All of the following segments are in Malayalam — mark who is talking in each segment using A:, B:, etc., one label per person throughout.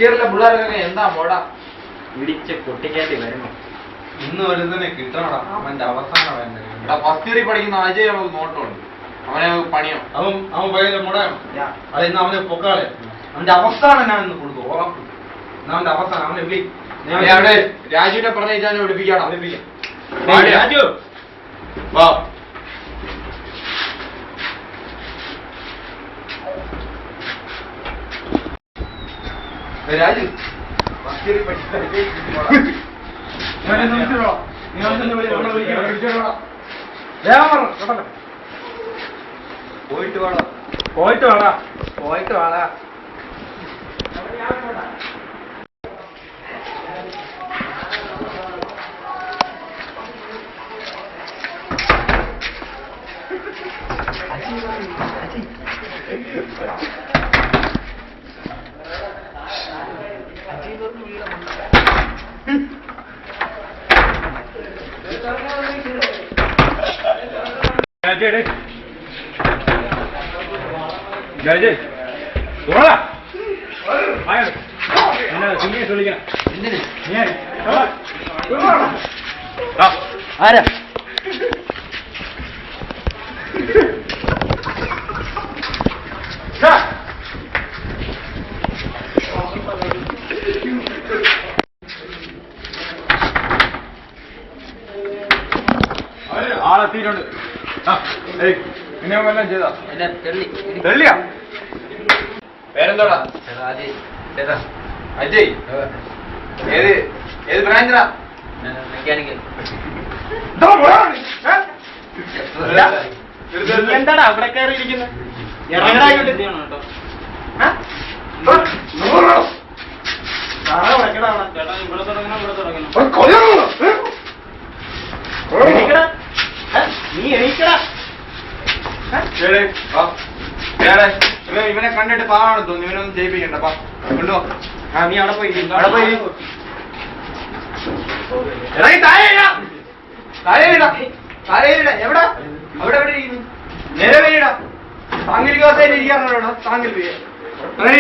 A: ഫസ്റ്റ് ഇയറിലെ പിള്ളേർക്കൊക്കെ എന്താ മോടാ ഇടിച്ച് പൊട്ടിക്കാട്ടി വരുന്നു.
B: ഇന്ന് ഒരുതന്നെ കിട്ടണടാ, അവന്റെ അവസാനം വേണ്ട.
A: ഫസ്റ്റ് ഇയറിൽ പഠിക്കുന്ന അജയ് നോട്ടുണ്ട്, അവനെ പണിയോ
B: അവൻ ഭയങ്കര മുടയാണ്. അത് ഇന്ന് അവന് പൊക്കാളെ അവന്റെ അവസാനം ഞാൻ ഇന്ന് കൊടുത്തു ഓർമ്മ. അവന്റെ അവസാനം അവനെ വിളി.
A: അവിടെ രാജുവിനെ പറഞ്ഞാൽ വിളിപ്പിക്കണം.
B: രാജു
A: വാ. രാജു ഫസ്റ്റ് ഇയറിൽ പോയിട്ട് വേണം.
B: പോയിട്ട് വേടാ.
A: പോയിട്ട് വേടാ.
C: ആരാ
B: ആളെത്തിയിട്ടുണ്ട്. പിന്നെ വല്ലതും ചെയ്താ തെള്ളിയാ?
A: പേരെന്തോടാ? അജയ്. ഏത് ബ്രാഞ്ചാ?
C: മെക്കാനിക്കൽ.
B: എന്താടാ അവിടെ കയറി ഇരിക്കുന്നത്? നീ എണീക്കടാ.
A: ഇവനെ കണ്ടിട്ട് പാവാണ് തോന്നുന്നു. ഇവനൊന്നും ചെയ്യിപ്പിക്കണ്ട. കൊണ്ടുപോ.
B: നീ അവിടെ പോയി
A: അവിടെ പോയി ഇറങ്ങി താഴെയിടാ. എവിടെ അവിടെ എവിടെ ഇരിക്കുന്നു? നേരെ വരിടാ. സാങ്കേതിക അവസ്ഥയിൽ ഇരിക്കാറുണ്ടോ? സാങ്കേതിക അങ്ങനെ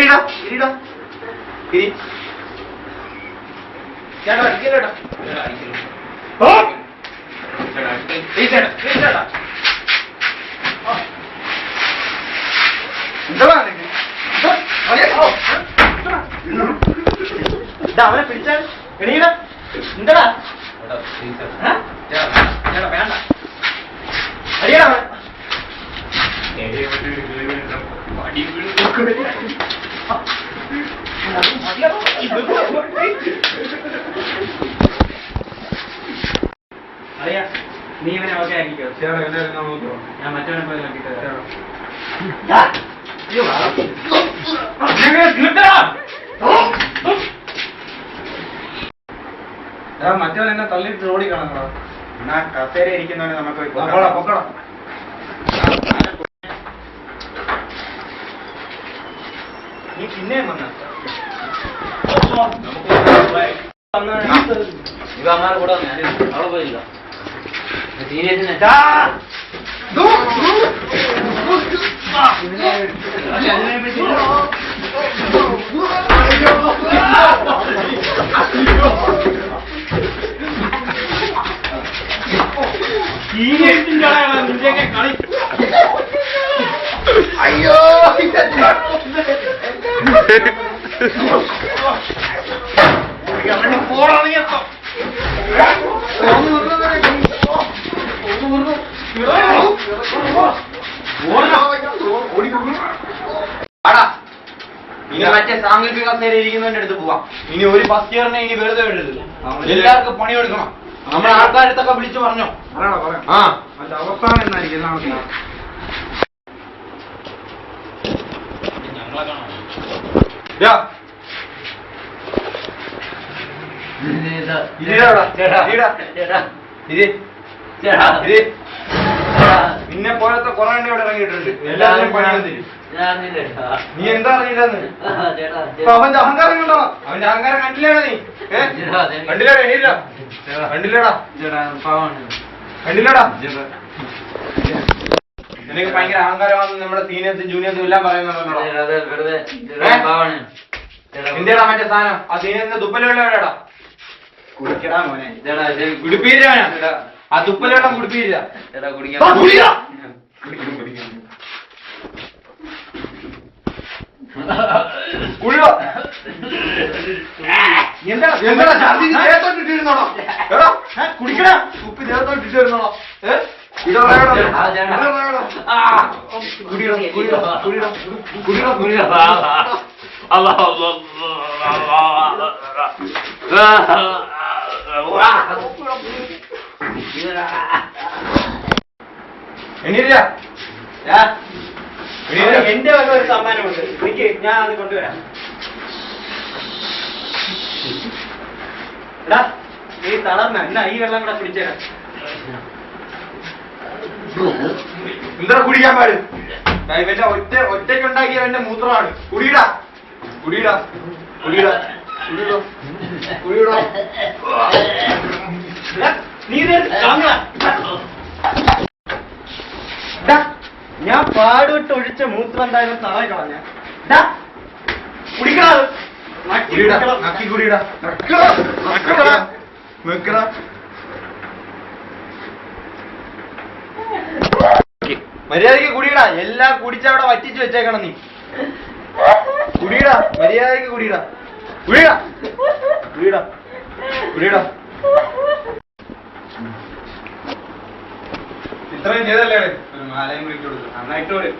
A: ഇരിടാ. ചേട്ടാ ഇരിക്കല്ലേട്ടാ.
B: അവനെ പിടിച്ചാൽ എണീടാ. എന്താടാ വേണ്ട അടിയടാ. അറിയാ നീ ഇവനെ ഓക്കെ ആക്കിക്കോ. ഞാൻ മറ്റവനെ പോയി നോക്കിട്ടോ. മറ്റവൻ എന്നെ തള്ളിയിട്ട് റോഡി കാണാ.
A: എന്നാ കസേര ഇരിക്കുന്നവനെ നമുക്ക്
B: പൊക്കണം. നീ പിന്നെയും വന്ന
C: ഇത് അമ്മാരെ കൂടെ ഞാൻ അവിടെ പോയില്ല. സീരിയസിനെ
B: കളി.
A: അയ്യോ ഇനി മറ്റേ സാങ്കല്പിക കസേര ഇരിക്കുന്നതിന്റെ അടുത്ത് പോവാം. ഇനി ഒരു ഫസ്റ്റ് ഇയറിനെ ഇനി വെറുതെ വിടരുത്. എല്ലാവർക്കും പണിയെടുക്കണം. നമ്മുടെ ആൾക്കാരത്തൊക്കെ വിളിച്ചു പറഞ്ഞോ. ആ
B: അതിന്റെ അവസാനം എന്നായിരിക്കും
A: നിന്നെ പോലത്തെ കുറെ എണ്ണ ഇവിടെ ഇറങ്ങിയിട്ടുണ്ട്. എല്ലാവരും പണിയെടുത്തിരും. നീ എന്താ അറിഞ്ഞില്ലെന്ന്? അവന്റെ അഹങ്കാരം കണ്ടോ? അവന്റെ അഹങ്കാരം കണ്ടില്ലേടാ നീ? കണ്ടില്ലേടാ? എണീറ്റാ കണ്ടില്ലേടാ? കണ്ടില്ലേടാ? നിനക്ക് ഭയങ്കര അഹങ്കാരമാണെന്ന് നമ്മുടെ സീനിയേഴ്സും ജൂനിയേഴ്സും എല്ലാം പറയുന്നുണ്ടോ? എന്തിനാ മറ്റേ സാധനം ആ സീനിയറിന്റെ തുപ്പലുള്ളവരാടാ
C: കുടിക്കടാ മോനെ. ഇതെടാ ഇത്
A: കുടിപ്പീരാണ് ആ തുപ്പലെണ്ണം കുടിപ്പീര
C: എടാ കുടിക്കാൻ.
A: എന്താ ഛർദി ദേഹത്തോട്ടിട്ടിരുന്നോളോ എടാ കുടിക്കടാ തുപ്പി ദേഹത്തോട്ടിട്ടിരുന്നോളോ എണീരില്ല
B: എന്റെ വക ഒരു സമ്മാനമുണ്ട്, എനിക്ക് ഞാൻ അത് കൊണ്ടുവരാം. എടാ നീ തളർന്ന എന്നാ ഈ വെള്ളം കൂടെ പിടിച്ചേരാ.
A: എന്താ കുടിക്കാൻ പാട് ഇവന്റെ ഒറ്റയ്ക്കുണ്ടാക്കിയ എന്റെ മൂത്രമാണ് കുടിയിടാ കുടിയിടാ കുടിയിടാ കുടിയിടോ കുടിയിടോ
B: നീ ഞാൻ പാടുവിട്ട് ഒഴിച്ച മൂത്രം എന്തായാലും നാളെ കളഞ്ഞ കുടിക്കണ
A: മര്യാദക്ക് കുടിയിടാ എല്ലാം കുടിച്ചവിടെ വറ്റിച്ച് വെച്ചേക്കണം നീ കുടിയിടാ മര്യാദക്ക് കുടിയിടാ കുടിയിടാ കുടിയിടാ കുടിയിടാ ഇത്രയും ചെയ്തല്ലേ ഒരു മാലയും വിളിച്ചു കൊടുക്കും നന്നായിട്ട് ഒരു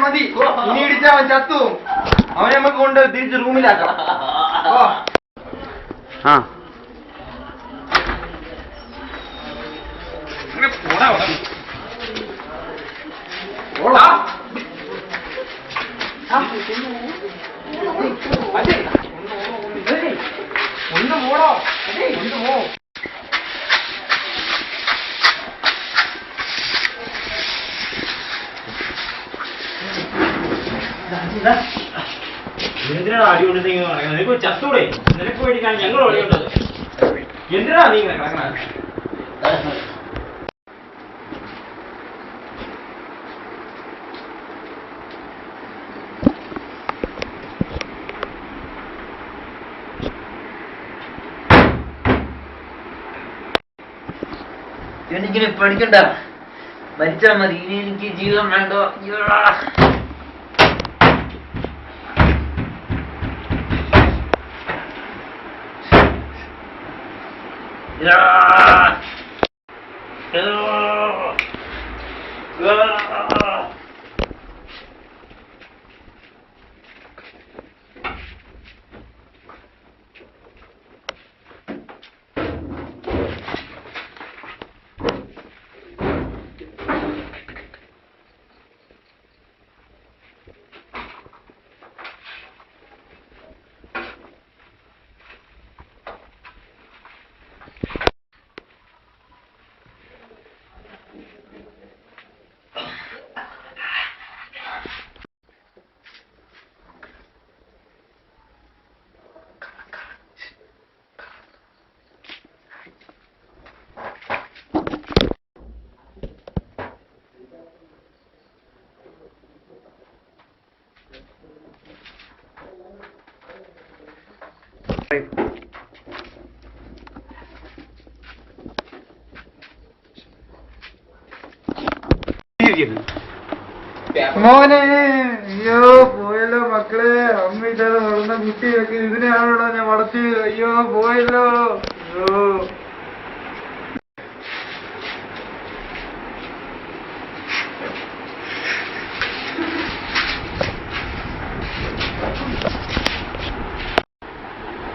A: മതി ഇനി ഇടിച്ച അവൻ ചത്തു അവനെ നമുക്ക് കൊണ്ട് തിരിച്ച് റൂമിലാക്കാം ഒന്ന് പോടോ ഒന്ന് പോ
B: എന്തിനാ അടി കൊണ്ടിട്ട് നിനക്ക് ചത്തൂടെ നിനക്ക് വേണ്ടിയിട്ടാണ് ഞങ്ങൾ ഓടിക്കേണ്ടത് എന്തിനാ നീ ഇങ്ങനെ കിടക്കണ
C: എനിക്കിനി പഠിക്കണ്ട, മരിച്ചാ മതി, ഇനി എനിക്ക് ജീവിതം വേണ്ടോ.
A: മോനെ അയ്യോ പോയല്ലോ മക്കളെ, അമ്മ ഇല്ലാതെ വളർന്ന കുട്ടിയൊക്കെ ഇതിനെയാണല്ലോ ഞാൻ വളർത്തിയത്. അയ്യോ പോയല്ലോ. അയ്യോ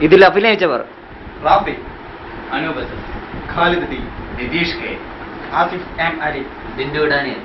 C: ഇതിൽ അഭിനയിച്ചവർ
A: Rafi,
B: Anoop,
A: Khalid T,
C: Nitish K,
A: Asif M Ali,
C: Bindu Daniel.